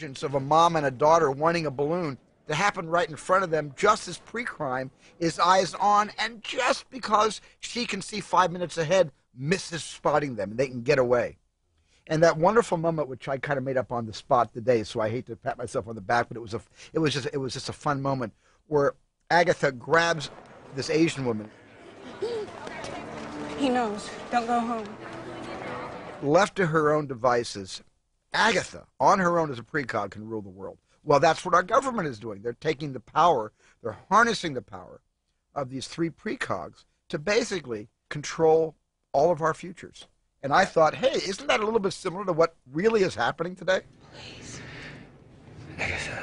of a mom and a daughter wanting a balloon to happen right in front of them just as pre-crime is eyes on, and just because she can see 5 minutes ahead, misses spotting them and they can get away. And that wonderful moment, which I kind of made up on the spot today, so I hate to pat myself on the back, but it was just a fun moment where Agatha grabs this Asian woman. He knows. Don't go home. Left to her own devices, Agatha, on her own as a precog, can rule the world. Well, that's what our government is doing. They're taking the power, they're harnessing the power of these three precogs to basically control all of our futures. And I thought, hey, isn't that a little bit similar to what really is happening today? Please. Agatha,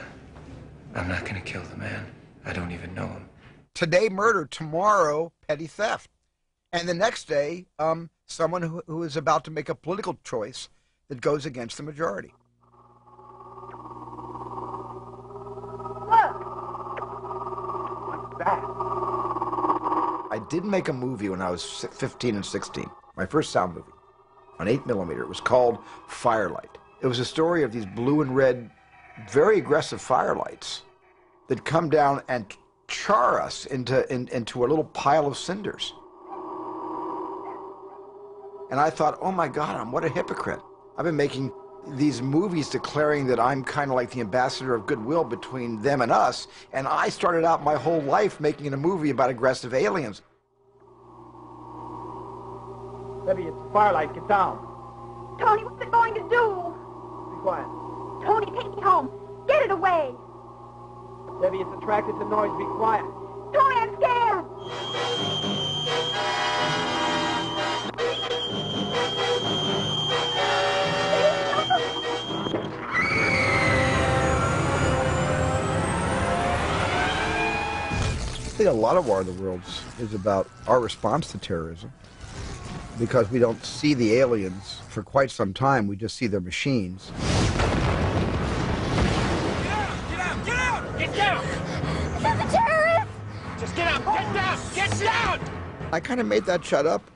I'm not going to kill the man. I don't even know him. Today, murder. Tomorrow, petty theft. And the next day, someone who is about to make a political choice that goes against the majority. Look! What's that? I did make a movie when I was 15 and 16. My first sound movie on 8mm. It was called Firelight. It was a story of these blue and red, very aggressive firelights that come down and char us into a little pile of cinders. And I thought, oh my God, what a hypocrite. I've been making these movies declaring that I'm kind of like the ambassador of goodwill between them and us, and I started out my whole life making a movie about aggressive aliens. Debbie, it's Firelight. Get down. Tony, what's it going to do? Be quiet. Tony, take me home. Get it away. Debbie, it's attracted to noise. Be quiet. Tony, I'm scared. I think a lot of War of the Worlds is about our response to terrorism, because we don't see the aliens for quite some time. We just see their machines. Get out! Get out! Get down! Is that the terrorist? Just get out! Get down! Get down! I kind of made that shut up.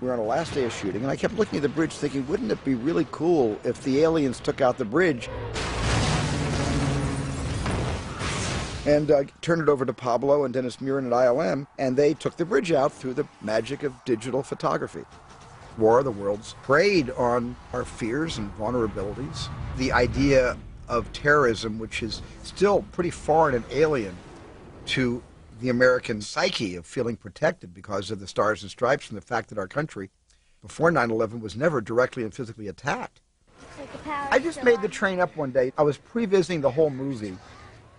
We were on the last day of shooting, and I kept looking at the bridge thinking, wouldn't it be really cool if the aliens took out the bridge and turned it over to Pablo and Dennis Murin at ILM, and they took the bridge out through the magic of digital photography. War of the Worlds preyed on our fears and vulnerabilities. The idea of terrorism, which is still pretty foreign and alien to the American psyche of feeling protected because of the Stars and Stripes and the fact that our country, before 9/11, was never directly and physically attacked. I just made the train up one day. I was pre-visiting the whole movie,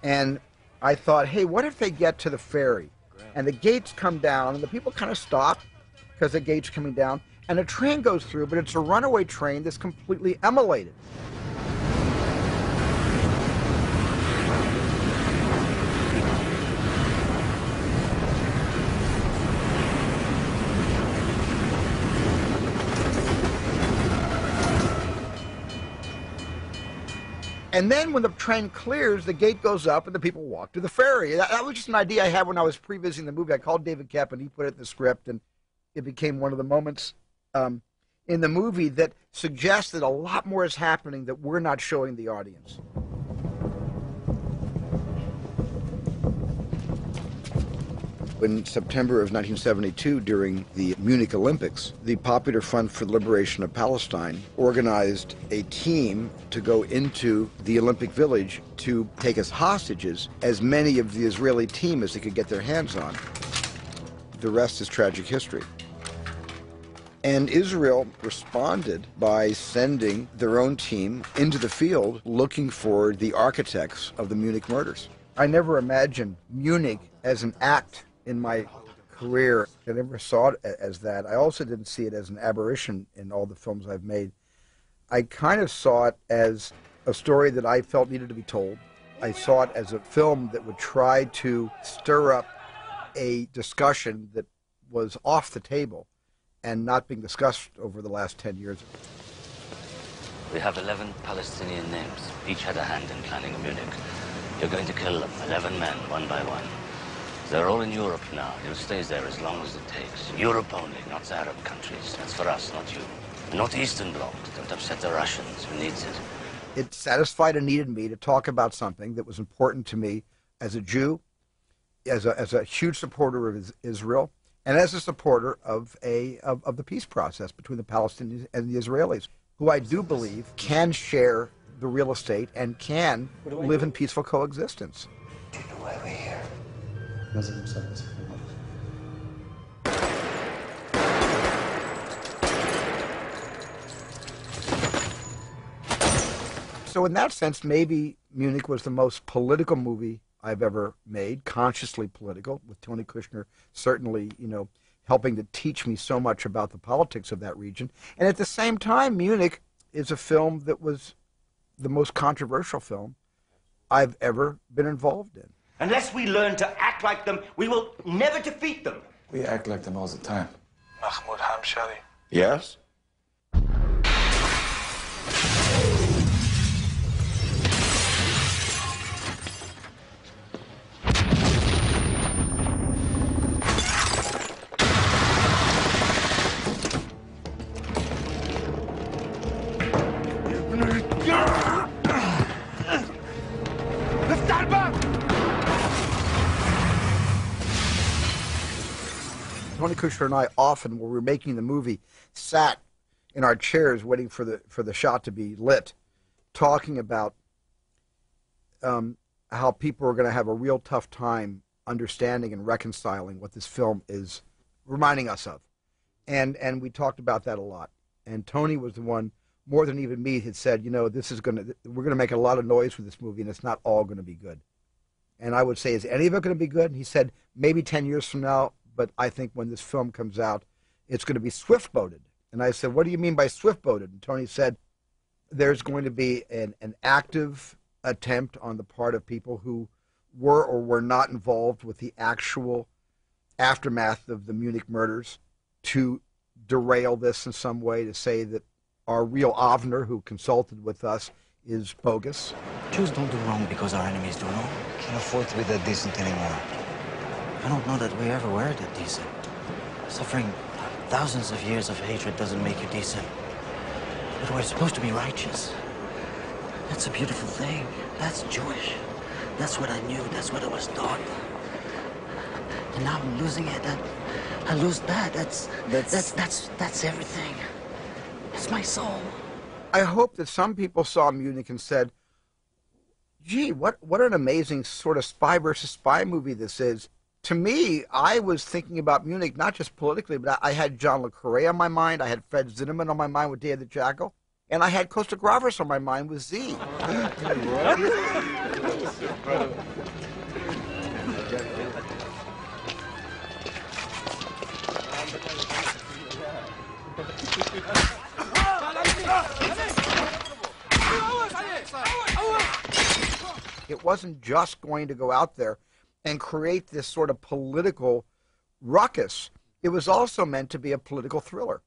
and I thought, hey, what if they get to the ferry and the gates come down and the people kind of stop because the gate's coming down and a train goes through, but it's a runaway train that's completely immolated. And then when the train clears, the gate goes up and the people walk to the ferry. That was just an idea I had when I was pre-visiting the movie. I called David Koepp and he put it in the script, and it became one of the moments in the movie that suggests that a lot more is happening that we're not showing the audience. In September of 1972, during the Munich Olympics, the Popular Front for the Liberation of Palestine organized a team to go into the Olympic Village to take as hostages as many of the Israeli team as they could get their hands on. The rest is tragic history. And Israel responded by sending their own team into the field looking for the architects of the Munich murders. I never imagined Munich as an act in my career. I never saw it as that. I also didn't see it as an aberration in all the films I've made. I kind of saw it as a story that I felt needed to be told. I saw it as a film that would try to stir up a discussion that was off the table and not being discussed over the last 10 years. We have 11 Palestinian names. Each had a hand in planning Munich. You're going to kill them, 11 men, one by one. They're all in Europe now. You'll stay there as long as it takes. Europe only, not the Arab countries. That's for us, not you. Not Eastern Bloc. Don't upset the Russians. Who needs it? It satisfied a need in me to talk about something that was important to me as a Jew, as a huge supporter of Israel, and as a supporter of the peace process between the Palestinians and the Israelis, who I do believe can share the real estate and can live in peaceful coexistence. Do you know why we're here? So in that sense, maybe Munich was the most political movie I've ever made, consciously political, with Tony Kushner certainly, helping to teach me so much about the politics of that region. And at the same time, Munich is a film that was the most controversial film I've ever been involved in. Unless we learn to act like them, we will never defeat them. We act like them all the time. Mahmoud Hamshari. Yes? Tony Kushner and I often, when we were making the movie, sat in our chairs waiting for the shot to be lit, talking about how people are going to have a real tough time understanding and reconciling what this film is reminding us of. And we talked about that a lot. And Tony was the one, more than even me, had said, we're going to make a lot of noise with this movie, and it's not all going to be good. And I would say, is any of it going to be good? And he said, maybe 10 years from now, but I think when this film comes out, it's going to be swift-boated. And I said, what do you mean by swift-boated? And Tony said, there's going to be an active attempt on the part of people who were or were not involved with the actual aftermath of the Munich murders to derail this in some way, to say that our real Avner, who consulted with us, is bogus. Jews don't do wrong because our enemies do, no? Can't afford to be that decent anymore. I don't know that we ever were that decent. Suffering thousands of years of hatred doesn't make you decent. But we're supposed to be righteous. That's a beautiful thing. That's Jewish. That's what I knew. That's what I was taught. And now I'm losing it. I lose that. That's everything. It's my soul. I hope that some people saw Munich and said, gee, what an amazing sort of spy versus spy movie this is. To me, I was thinking about Munich, not just politically, but I had John le Carré on my mind, I had Fred Zinnemann on my mind with Day of the Jackal, and I had Costa Gavras on my mind with Z. It wasn't just going to go out there and create this sort of political ruckus. It was also meant to be a political thriller.